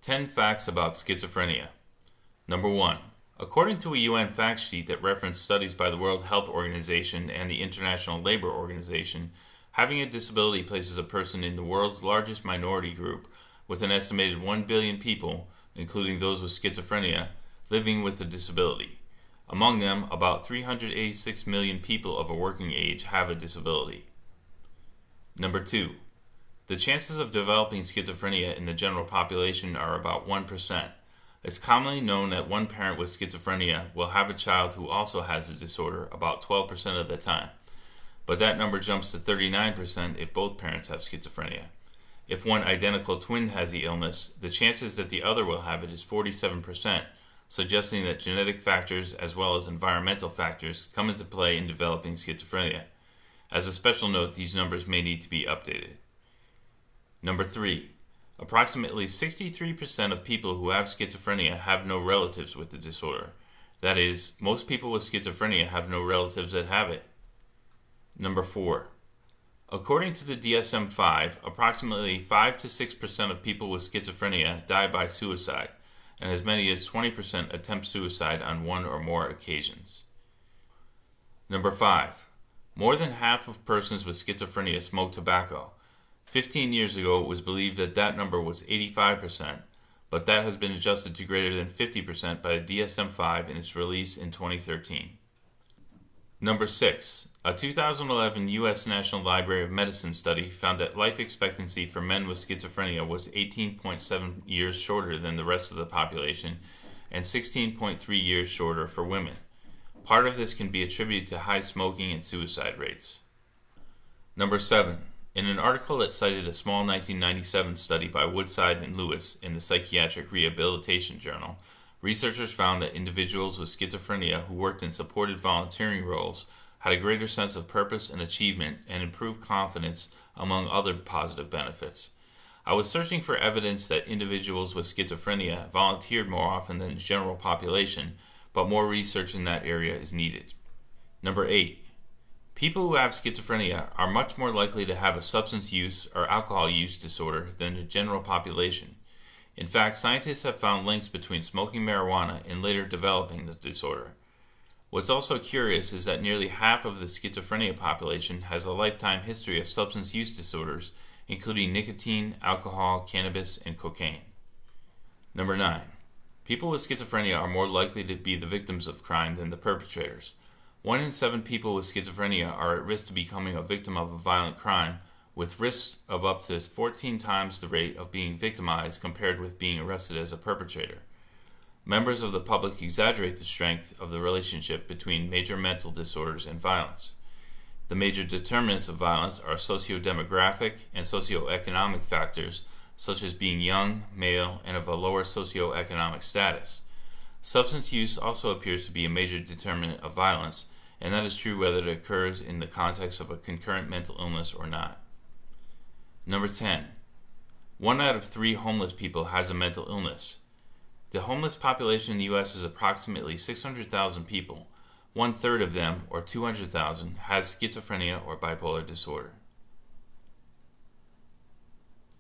10 Facts About Schizophrenia. Number 1. According to a UN fact sheet that referenced studies by the World Health Organization and the International Labour Organization, having a disability places a person in the world's largest minority group, with an estimated 1 billion people, including those with schizophrenia, living with a disability. Among them, about 386 million people of a working age have a disability. Number 2. The chances of developing schizophrenia in the general population are about 1%. It's commonly known that one parent with schizophrenia will have a child who also has the disorder about 12% of the time, but that number jumps to 39% if both parents have schizophrenia. If one identical twin has the illness, the chances that the other will have it is 47%, suggesting that genetic factors as well as environmental factors come into play in developing schizophrenia. As a special note, these numbers may need to be updated. Number 3. Approximately 63% of people who have schizophrenia have no relatives with the disorder. That is, most people with schizophrenia have no relatives that have it. Number 4. According to the DSM-5, approximately 5 to 6% of people with schizophrenia die by suicide, and as many as 20% attempt suicide on one or more occasions. Number 5. More than half of persons with schizophrenia smoke tobacco. 15 years ago, it was believed that that number was 85%, but that has been adjusted to greater than 50% by the DSM-5 in its release in 2013. Number 6. A 2011 U.S. National Library of Medicine study found that life expectancy for men with schizophrenia was 18.7 years shorter than the rest of the population and 16.3 years shorter for women. Part of this can be attributed to high smoking and suicide rates. Number 7. In an article that cited a small 1997 study by Woodside and Lewis in the Psychiatric Rehabilitation Journal, researchers found that individuals with schizophrenia who worked in supported volunteering roles had a greater sense of purpose and achievement and improved confidence, among other positive benefits. I was searching for evidence that individuals with schizophrenia volunteered more often than the general population, but more research in that area is needed. Number 8. People who have schizophrenia are much more likely to have a substance use or alcohol use disorder than the general population. In fact, scientists have found links between smoking marijuana and later developing the disorder. What's also curious is that nearly half of the schizophrenia population has a lifetime history of substance use disorders, including nicotine, alcohol, cannabis, and cocaine. Number 9. People with schizophrenia are more likely to be the victims of crime than the perpetrators. 1 in 7 people with schizophrenia are at risk to becoming a victim of a violent crime, with risks of up to 14 times the rate of being victimized compared with being arrested as a perpetrator. Members of the public exaggerate the strength of the relationship between major mental disorders and violence. The major determinants of violence are socio-demographic and socio-economic factors, such as being young, male, and of a lower socio-economic status. Substance use also appears to be a major determinant of violence, and that is true whether it occurs in the context of a concurrent mental illness or not. Number 10. 1 out of 3 homeless people has a mental illness. The homeless population in the U.S. is approximately 600,000 people. 1/3 of them, or 200,000, has schizophrenia or bipolar disorder.